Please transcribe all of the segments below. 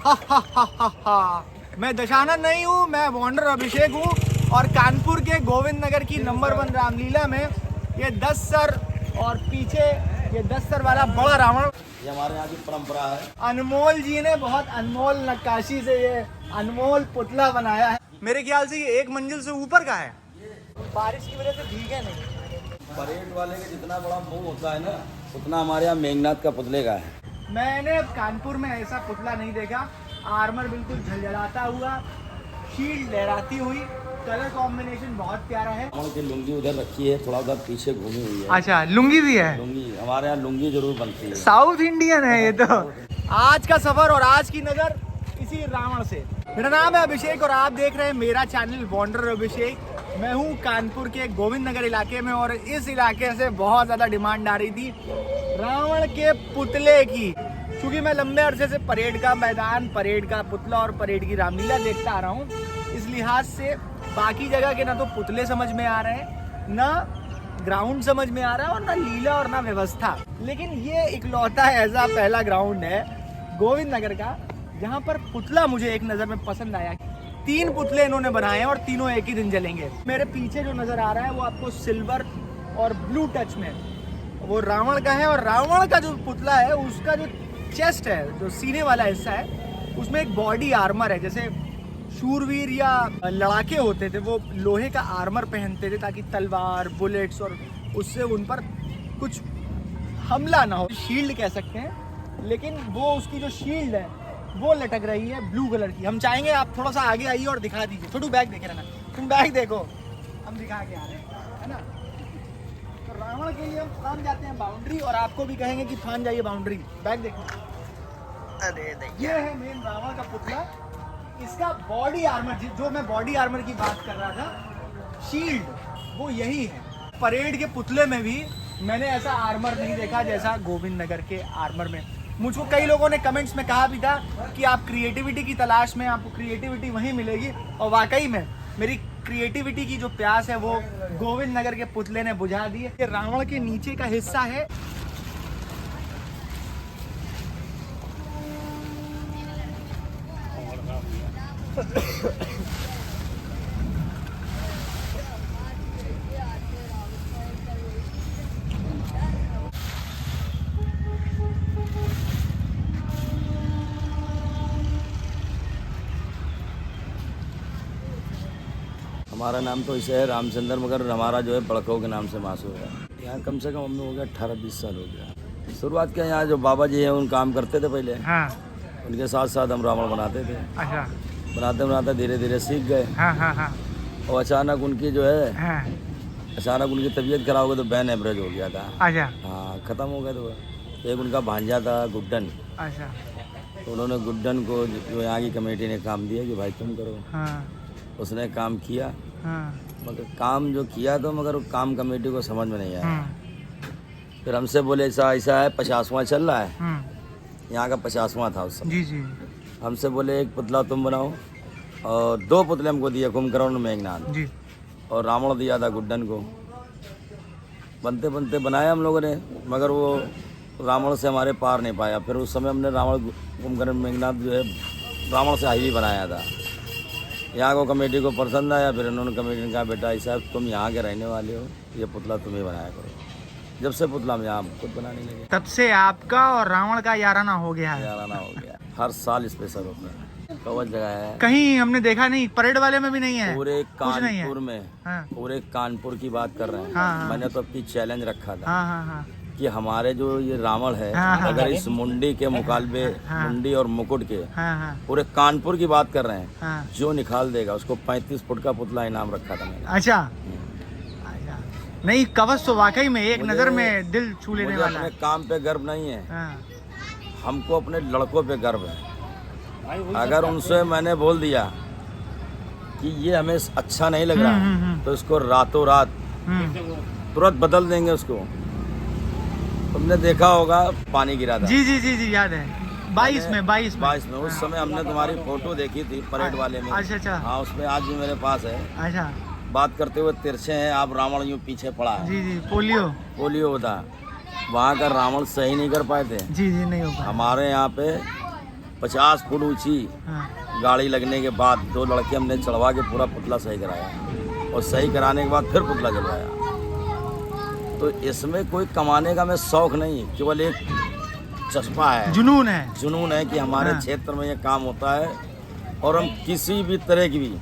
मैं दशानंद नहीं हूँ, मैं वॉन्डर अभिषेक हूँ और कानपुर के गोविंद नगर की नंबर 1 रामलीला में ये 10 सर और पीछे ये 10 सर वाला बड़ा रावण, ये हमारे यहाँ की परंपरा है। अनमोल जी ने बहुत अनमोल नक्काशी से ये अनमोल पुतला बनाया है। मेरे ख्याल से ये 1 मंजिल से ऊपर का है, बारिश की वजह से भीगे नहीं। परेड वाले का जितना बड़ा मुंह होता है ना, उतना हमारे यहाँ मेघनाथ का पुतले का है। मैंने कानपुर में ऐसा पुतला नहीं देखा। आर्मर बिल्कुल झलझलाता हुआ, शील्ड लहराती हुई, कलर कॉम्बिनेशन बहुत प्यारा है। रावण की लुंगी उधर रखी है, थोड़ा उधर पीछे घूमी हुई है। अच्छा, लुंगी भी है। लुंगी हमारे यहाँ लुंगी जरूर बनती है। साउथ इंडियन है ये तो। आज का सफर और आज की नजर इसी रावण से। मेरा नाम है अभिषेक और आप देख रहे हैं मेरा चैनल वॉन्डर अभिषेक। मैं हूँ कानपुर के गोविंद नगर इलाके में और इस इलाके से बहुत ज़्यादा डिमांड आ रही थी रावण के पुतले की, क्योंकि मैं लंबे अरसे से परेड का मैदान, परेड का पुतला और परेड की रामलीला देखता आ रहा हूँ। इस लिहाज से बाकी जगह के ना तो पुतले समझ में आ रहे हैं, ना ग्राउंड समझ में आ रहा है और ना लीला और ना व्यवस्था। लेकिन ये इकलौता ऐसा पहला ग्राउंड है गोविंद नगर का जहाँ पर पुतला मुझे एक नज़र में पसंद आया। 3 पुतले इन्होंने बनाए हैं और तीनों एक ही दिन जलेंगे। मेरे पीछे जो नज़र आ रहा है वो आपको सिल्वर और ब्लू टच में वो रावण का है और रावण का जो पुतला है उसका जो चेस्ट है, जो सीने वाला हिस्सा है, उसमें एक बॉडी आर्मर है। जैसे शूरवीर या लड़ाके होते थे वो लोहे का आर्मर पहनते थे ताकि तलवार, बुलेट्स और उससे उन पर कुछ हमला ना हो, शील्ड कह सकते हैं। लेकिन वो उसकी जो शील्ड है वो लटक रही है ब्लू कलर की। हम चाहेंगे आप थोड़ा सा आगे आइए और दिखा दीजिए। छोटू बैग देखे रहना, तुम बैग देखो, हम दिखा के आ रहे हैं, है ना। तो रावण के लिए हम फान जाते हैं बाउंड्री और आपको भी कहेंगे कि फान जाइए बाउंड्री। बैग देखो, अरे ये है मेन रावण का पुतला। इसका बॉडी आर्मर, जो मैं बॉडी आर्मर की बात कर रहा था, शील्ड, वो यही है। परेड के पुतले में भी मैंने ऐसा आर्मर नहीं देखा जैसा गोविंद नगर के आर्मर में। मुझको कई लोगों ने कमेंट्स में कहा भी था कि आप क्रिएटिविटी की तलाश में, आपको क्रिएटिविटी वहीं मिलेगी, और वाकई में मेरी क्रिएटिविटी की जो प्यास है वो गोविंद नगर के पुतले ने बुझा दी है। ये रावण के नीचे का हिस्सा है। हमारा नाम तो इसे है रामचंद्र, मगर हमारा जो है बड़कों के नाम से मासूर है। यहाँ कम से कम हमें हो गया 18-20 साल हो गया। शुरुआत के यहाँ जो बाबा जी हैं उन काम करते थे पहले। हाँ। उनके साथ साथ हम रावण बनाते थे। अच्छा। बनाते बनाते धीरे धीरे सीख गए। हाँ हाँ हाँ। और अचानक उनकी जो है, हाँ। अचानक उनकी तबीयत खराब हो गई तो बैन एवरेज हो गया था। अच्छा। हाँ, ख़त्म हो गया। तो एक उनका भांजा था गुड्डन। अच्छा। तो उन्होंने गुड्डन को, जो यहाँ की कमेटी ने काम दिया कि भाई तुम करो। हाँ। उसने काम किया। हाँ। मगर काम जो किया तो मगर काम कमेटी को समझ में नहीं आया। हाँ। फिर हमसे बोले ऐसा ऐसा है, 50वां चल रहा है। यहाँ का 50वां था उस समय। जी जी। हमसे बोले एक पुतला तुम बनाओ, और 2 पुतले हमको दिए, कुंभकर्ण मेघनाथ जी। और रावण दिया था गुड्डन को। बनते बनते बनाया हम लोगों ने, मगर वो रावण से हमारे पार नहीं पाया। फिर उस समय हमने रावण, कुंभकर्ण मेघनाथ जो है रावण से हाईवी बनाया था। यहाँ को कमेटी को पसंद आया। फिर उन्होंने कमेटी ने कहा बेटा ऐसा तुम यहाँ के रहने वाले हो, ये पुतला तुम ही बनाया करो। जब से पुतला हम यहाँ खुद बनाने लगे, तब से आपका और रावण का याराना हो गया है। याराना हो गया। हर साल स्पेशल होता है। कवच जगह है, कहीं हमने देखा नहीं, परेड वाले में भी नहीं है। पूरे कुछ नहीं है। कानपुर में। हाँ। पूरे कानपुर की बात कर रहे हैं। हाँ, हाँ। मैंने तो अपनी चैलेंज रखा था। हाँ हाँ हाँ। कि हमारे जो ये रावण है, हाँ, हाँ। अगर इस मुंडी के मुकाबले, हाँ। मुंडी और मुकुट के, हाँ हाँ पूरे कानपुर की बात कर रहे हैं, हाँ। जो निकाल देगा उसको 35 फुट का पुतला इनाम रखा था मैंने। अच्छा। अच्छा। नहीं, कवच तो वाकई में एक मुझे- नजर में दिल छू लेने मुझे वाला अपने है। काम पे गर्व नहीं है, हाँ। हमको अपने लड़कों पे गर्व है। अगर उनसे मैंने बोल दिया कि ये हमें अच्छा नहीं लग रहा तो इसको रातों रात तुरंत बदल देंगे उसको। तुमने देखा होगा पानी गिरा था। जी जी जी जी, याद है। 22 में 22 में उस समय हमने तुम्हारी फोटो देखी थी परेड वाले में। अच्छा अच्छा। हाँ, उसमें आज भी मेरे पास है। अच्छा। बात करते हुए तिरछे हैं आप, रावण यूं पीछे पड़ा है। जी जी, पोलियो। पोलियो होता, वहाँ का रावण सही नहीं कर पाए थे। जी जी, नहीं होगा। हमारे यहाँ पे 50 फुट ऊंची हाँ। गाड़ी लगने के बाद 2 लड़के हमने चढ़वा के पूरा पुतला सही कराया और सही कराने के बाद फिर पुतला जलवाया। तो इसमें कोई कमाने का मैं शौक नहीं, केवल एक चस्पा है, जुनून है कि हमारे हाँ। क्षेत्र में ये काम होता है और हम किसी भी तरह की भी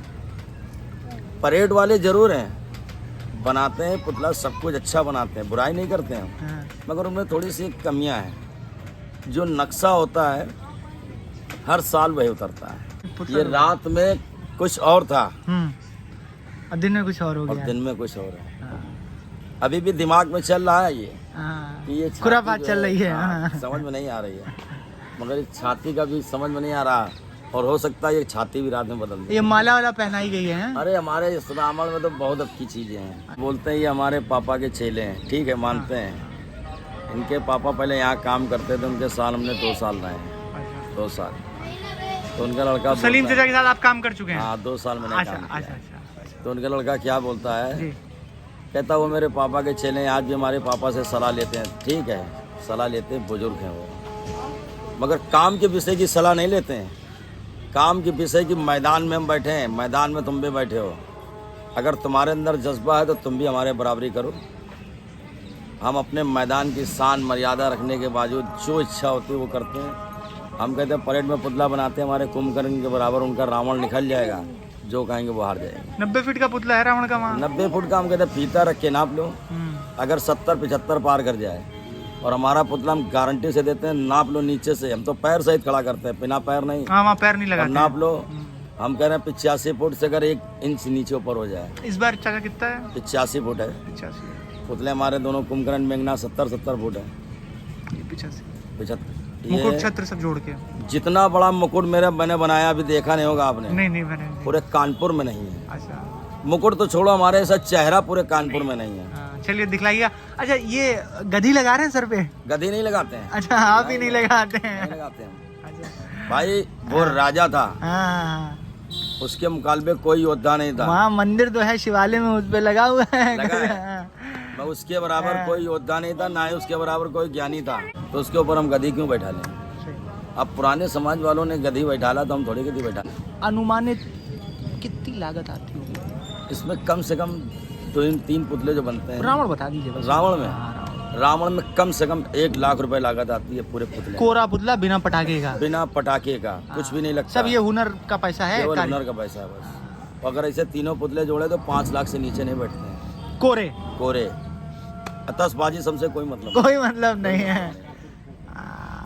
परेड वाले जरूर हैं, बनाते हैं पुतला, सब कुछ अच्छा बनाते हैं, बुराई नहीं करते हैं, हाँ। मगर उनमें थोड़ी सी कमियां हैं। जो नक्शा होता है हर साल वही उतरता है। ये रात में कुछ और था और दिन में कुछ और हो और गया। दिन में कुछ और है। हाँ। अभी भी दिमाग में चल रहा है ये हाँ। कि ये छाती खुरापात जो चल रही है। हाँ, हाँ। समझ में नहीं आ रही है, मगर इस छाती का भी समझ में नहीं आ रहा और हो सकता है ये छाती भी रात में बदल दे। ये माला वाला पहनाई गई है। अरे हमारे इस रावण में तो बहुत अच्छी चीजें हैं। बोलते हैं ये हमारे पापा के चेले हैं, ठीक है, मानते हैं। इनके पापा पहले यहाँ काम करते थे, उनके साल हमने 2 साल रहे हैं, 2 साल। तो उनका लड़का सलीम चाचा के साथ आप काम कर चुके हैं? हाँ, 2 साल मैंने अच्छा काम किया। अच्छा अच्छा। तो उनका लड़का क्या बोलता है, जी। कहता वो मेरे पापा के चेले हैं, आज भी हमारे पापा से सलाह लेते हैं। ठीक है, सलाह लेते हैं, बुजुर्ग हैं वो, मगर काम के विषय की सलाह नहीं लेते हैं। काम के विषय की मैदान में हम बैठे हैं, मैदान में तुम भी बैठे हो, अगर तुम्हारे अंदर जज्बा है तो तुम भी हमारे बराबरी करो। हम अपने मैदान की शान मर्यादा रखने के बावजूद जो इच्छा होती है वो करते हैं। हम कहते हैं परेड में पुतला बनाते हैं, हमारे कुंभकर्ण के बराबर उनका रावण निकल जाएगा, जो कहेंगे वो हार जाएंगे। 90 फीट का पुतला है रावण का वहाँ? 90 फुट का हम कहते हैं फीता रख के नाप लो, अगर 70-75 पार कर जाए और हमारा पुतला हम गारंटी से देते हैं, नाप लो नीचे से, हम तो पैर सहित खड़ा करते हैं, बिना पैर नहीं। हाँ, वहाँ पैर नहीं और लगाते। नाप लो, हम कह रहे हैं 85 फुट से अगर 1 इंच नीचे ऊपर हो जाए। इस बार चाचा कितना है? 85 फुट है 85। पुतले हमारे दोनों, कुंभकर्ण मेघनाथ 70-70 फुट है। 85 75 मुकुट छत्र सब जोड़ के? जितना बड़ा मुकुट मैंने बनाया अभी देखा नहीं होगा आपने, नहीं मैंने। पूरे कानपुर में नहीं है। अच्छा, मुकुट तो छोड़ो, हमारे ऐसा चेहरा पूरे कानपुर में नहीं है। हाँ, चलिए दिखलाइएगा। अच्छा, ये गधी लगा रहे हैं सर पे? गधी नहीं लगाते हैं। अच्छा, आप ही नहीं लगाते हैं? नहीं लगाते हैं अच्छा। भाई, वो राजा था, हाँ, उसके मुकाबले कोई योद्धा नहीं था। वहाँ मंदिर तो है शिवालय में, उस पे लगा हुआ है। लगा है। हाँ। मैं उसके बराबर कोई योद्धा नहीं था, ना ही उसके बराबर कोई ज्ञानी था, तो उसके ऊपर हम गधी क्यों बैठा लें? अब पुराने समाज वालों ने गधी बैठाला तो हम थोड़ी गधी बैठा लें। अनुमानित कितनी लागत आती होगी इसमें? कम से कम 2-3 पुतले जो बनते हैं। रावण बता दीजिए बस। रावण में? हाँ, रावण में कम से कम 1 लाख रुपए लागत आती है पूरे पुतले। कोरा पुतला बिना पटाखे का? बिना पटाखे का, कुछ भी नहीं लगता। सब ये हुनर का पैसा है? केवल हुनर का पैसा है बस। अगर ऐसे तीनों पुतले जोड़े तो 5 लाख से नीचे नहीं बैठते हैं। कोरे आतशबाजी सबसे कोई मतलब कोई मतलब नहीं है।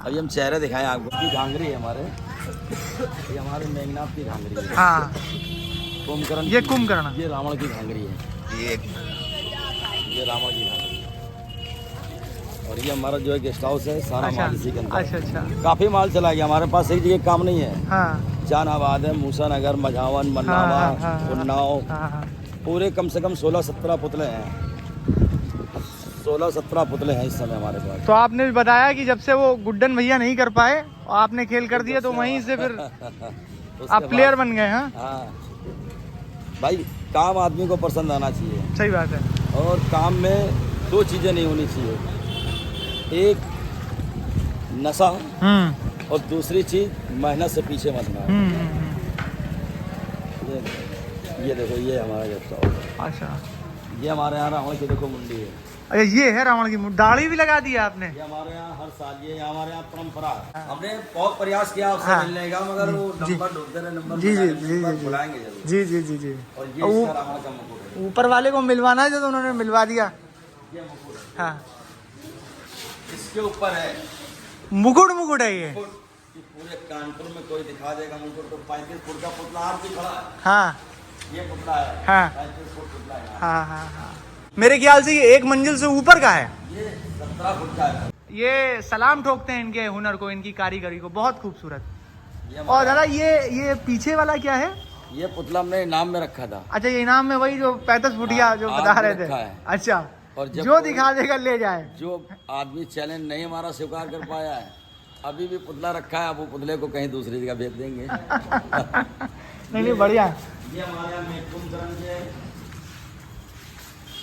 अभी हम चेहरे दिखाएं आपको। ये घांगरी है हमारे, ये हमारे मेघनाथ की घांगरी है। हाँ, कुंभकर्ण, ये कुंभकर्ण, ये रावण की घांगरी है। ये रावण की घांगरी है। और ये हमारा जो है गेस्ट हाउस है, सारा माल इसी के अंदर। अच्छा। काफी माल चला गया हमारे पास, एक जगह काम नहीं है। हाँ, जहानाबाद है, मूसा नगर, मझावन, मन्नावा, उन्नाव, हाँ। पूरे कम से कम 16-17 पुतले हैं। 16-17 पुतले हैं इस समय हमारे पास। तो आपने भी बताया कि जब से वो गुड्डन भैया नहीं कर पाए और आपने खेल कर दिया, तो वहीं से फिर आप प्लेयर बन गए? हाँ भाई, काम आदमी को पसंद आना चाहिए। सही बात है। और काम में 2 चीजें नहीं होनी चाहिए, एक नशा और दूसरी चीज मेहनत से पीछे मत भागना। ये देखो, ये हमारा गेस्ट हाउस है। अच्छा, ये हमारे यहाँ रावण की देखो मुंडी है। अच्छा, ये है रावण की दाढ़ी भी लगा दी आपने? ये हमारे यहाँ हर साल, ये हमारे यहाँ परंपरा है। हमने बहुत प्रयास किया उससे मिलने का, मगर वो नंबर ढूंढते रहे, नंबर बुलाएंगे जरूर। जी। और ये इसका रावण का मुकुट है। ऊपर वाले को मिलवाना है, जो तो उन्होंने मिलवा दिया। ये मुकुट है। हाँ, इसके ऊपर है मुकुट है ये। कि पूरे कानपुर में कोई दिखा देगा मुकुट तो 35 फुट का पुतला आज भी खड़ा है। हाँ, ये पुतला है। हाँ। 35 फुट पुतला है। हाँ। मेरे ख्याल से ये 1 मंजिल से ऊपर का है। ये 17 फुट का है। ये सलाम ठोकते हैं इनके हुनर को, इनकी कारीगरी को, बहुत खूबसूरत। ये और दादा, ये पीछे वाला क्या है? ये पुतला हमने इनाम में रखा था। अच्छा, ये इनाम में वही जो 35 फुटिया जो बता रहे थे? अच्छा, और जो दिखा देगा ले जाए। जो आदमी चैलेंज नहीं हमारा स्वीकार कर पाया है, अभी भी पुतला रखा है, अब वो पुतले को कहीं दूसरी जगह भेज देंगे। नहीं, बढ़िया। ये हमारे यहाँ कुंभकर्ण के हैं।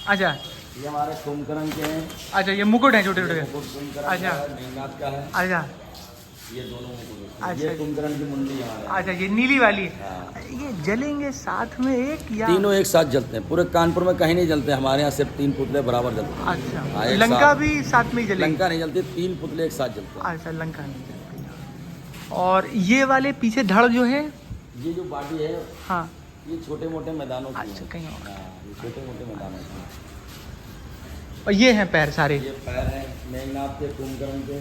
अच्छा, ये हमारे कुंभकर्ण के हैं। अच्छा, ये मुकुट है छोटे छोटे? कुंभकर्ण अच्छा। का है, मेघनाथ का है। अच्छा, ये दोनों मुकुट। अच्छा। ये कुंभकर्ण की मुंडी हमारे। अच्छा, ये नीली वाली। हाँ। ये जलेंगे साथ में एक या तीनों एक साथ जलते हैं। पूरे कानपुर में कहीं नहीं जलते, हमारे यहाँ सिर्फ 3 पुतले बराबर जलते हैं। अच्छा, हाँ, एक लंका साथ। भी साथ में ही जलेगी? लंका नहीं जलती, 3 पुतले एक साथ जलते हैं। अच्छा, लंका नहीं जलती। और ये वाले पीछे धड़ जो है, ये जो बाटी है, हाँ, ये छोटे मोटे मैदानों की अच्छा, है। कहीं और। हाँ, ये छोटे मोटे मैदानों की है। और ये हैं पैर सारे। ये पैर है मेघनाथ के, कुंभकर्ण के,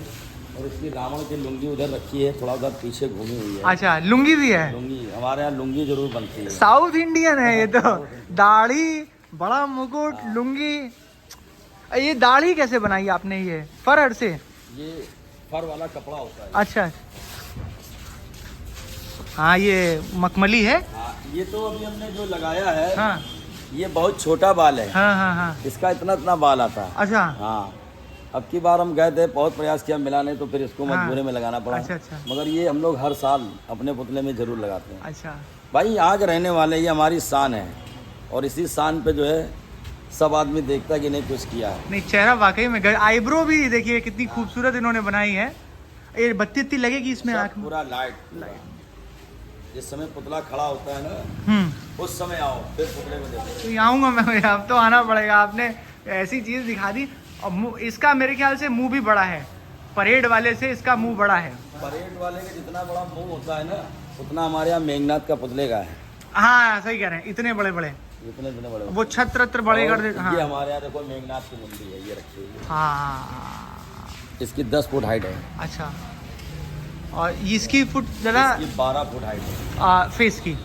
और इसकी रावण की लुंगी उधर रखी है, थोड़ा उधर पीछे घूमी हुई है। अच्छा, लुंगी भी है? लुंगी हमारे यहाँ लुंगी जरूर बनती है। साउथ इंडियन है ये तो। दाढ़ी, बड़ा मुकुट, लुंगी। ये दाढ़ी कैसे बनाई आपने? ये फर से? ये फर वाला कपड़ा होता है। अच्छा, हाँ, ये मखमली है। हाँ, ये तो अभी हमने जो लगाया है, हाँ ये बहुत छोटा बाल है। हाँ हाँ हाँ। इसका इतना बाल आता है। अच्छा। हाँ, अब की बार हम गए थे, बहुत प्रयास किया, मिला नहीं, तो फिर इसको हाँ। मजबूरी में लगाना पड़ा। अच्छा अच्छा। मगर ये हम लोग हर साल अपने पुतले में जरूर लगाते हैं। अच्छा, भाई यहाँ के रहने वाले, ये हमारी शान है, और इसी शान पे जो है सब आदमी देखता है कि नहीं कुछ किया है। नहीं, चेहरा वाकई में आईब्रो भी देखिए कितनी खूबसूरत इन्होंने बनाई है। ये बत्ती लगेगी इसमें सब आँख में? पूरा लाइट। जिस समय पुतला खड़ा होता है ना, उस समय आओ, फिर पुतले को देखो। तो आऊँगा मैं, अब तो आना पड़ेगा। आपने ऐसी चीज़ दिखा दी। और इसका मेरे ख्याल से मुंह भी बड़ा है, परेड वाले से इसका मुंह बड़ा है। परेड वाले का जितना बड़ा मुंह होता है ना, उतना हमारे यहाँ मेघनाथ का पुतले का है। हाँ, सही कह रहे हैं, इतने बड़े बड़े। इतने बड़े वो छत्र बड़े कर देते। ये हाँ हमारे यहाँ देखो मेघनाथ की मुंडी है, ये रखी हुई है। हाँ। इसकी 10 फुट हाइट है। अच्छा, और इसकी फुट जरा इसकी 12 फुट हाइट है। फेस की।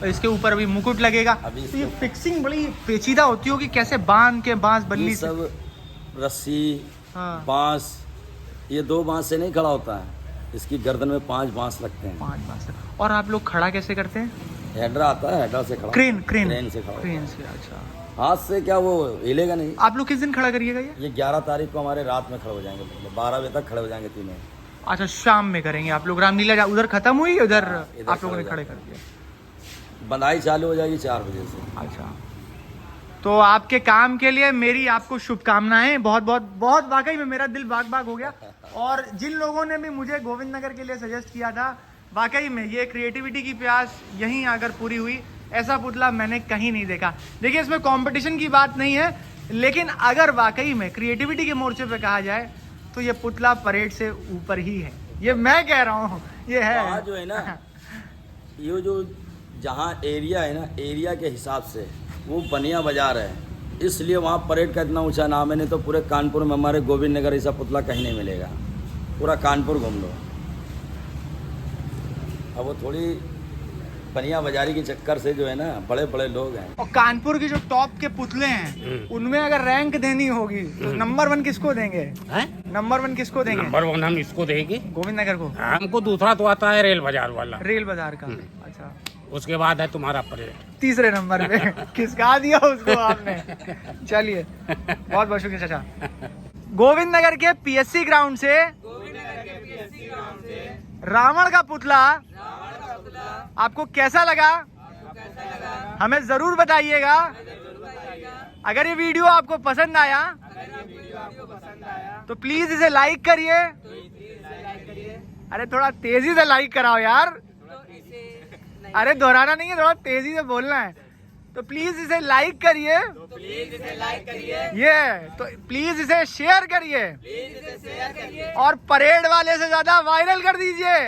और इसके ऊपर अभी मुकुट लगेगा। अभी तो ये फिक्सिंग बड़ी पेचीदा होती होगी, कैसे बांध के बांस बल्ली ये से? सब रस्सी, हाँ, बांस, ये 2 बांस से नहीं खड़ा होता है, इसकी गर्दन में 5 बांस लगते हैं। 5 बांस। और आप लोग खड़ा कैसे करते हैं? हेडर आता है, हेडर से खड़ा। क्रेन क्रेन से खड़ा। क्रेन से। अच्छा, हाथ से क्या वो हिलेगा नहीं। आप लोग किस दिन खड़ा करिएगा ये? 11 तारीख को हमारे रात में खड़े हो जाएंगे, 12 बजे तक खड़े हो जाएंगे तीनों। अच्छा, शाम में करेंगे आप लोग। रामलीला उधर खत्म हुई, उधर इधर आप लोगों ने खड़े खड़े कर दिया? बंधाई चालू हो जाएगी 4 बजे से। अच्छा, तो आपके काम के लिए मेरी आपको शुभकामनाएं। बहुत बहुत बहुत, वाकई में मेरा दिल बाग बाग हो गया। और जिन लोगों ने भी मुझे गोविंद नगर के लिए सजेस्ट किया था, वाकई में ये क्रिएटिविटी की प्यास यहीं आकर पूरी हुई। ऐसा पुतला मैंने कहीं नहीं देखा। देखिए, इसमें कंपटीशन की बात नहीं है, लेकिन अगर वाकई में क्रिएटिविटी के मोर्चे पे कहा जाए तो ये पुतला परेड से ऊपर ही है। ये मैं कह रहा हूँ, ये है। वहाँ जो है ना, ये जो जहाँ एरिया है ना, एरिया के हिसाब से वो बनिया बाजार है, इसलिए वहाँ परेड का इतना ऊंचा नाम है। नहीं तो पूरे कानपुर में हमारे गोविंद नगर ऐसा पुतला कहीं नहीं मिलेगा। पूरा कानपुर घूम लो। अब वो थोड़ी बनिया बाजारी के चक्कर से जो है ना, बड़े बड़े लोग हैं। और कानपुर की जो टॉप के पुतले हैं, उनमें अगर रैंक देनी होगी तो नंबर 1 किसको देंगे? नंबर 1 किसको देंगे? नंबर 1 हम इसको देंगे, गोविंद नगर को। हमको दूसरा तो आता है रेल बाजार वाला, रेल बाजार का। अच्छा, उसके बाद है तुम्हारा परेड। तीसरे नंबर पे किसका दिया उसको आपने? चलिए, बहुत बहुत शुक्रिया चाचा। गोविंद नगर के पीएससी ग्राउंड से रावण का पुतला आपको कैसा लगा? हमें जरूर बताइएगा। अगर ये वीडियो आपको पसंद आया तो प्लीज इसे लाइक करिए। अरे थोड़ा तेजी से लाइक कराओ यार। अरे दोहराना नहीं है, थोड़ा तेजी से बोलना है। तो प्लीज इसे लाइक करिए। ये तो प्लीज इसे शेयर करिए। और परेड वाले से ज्यादा वायरल कर दीजिए।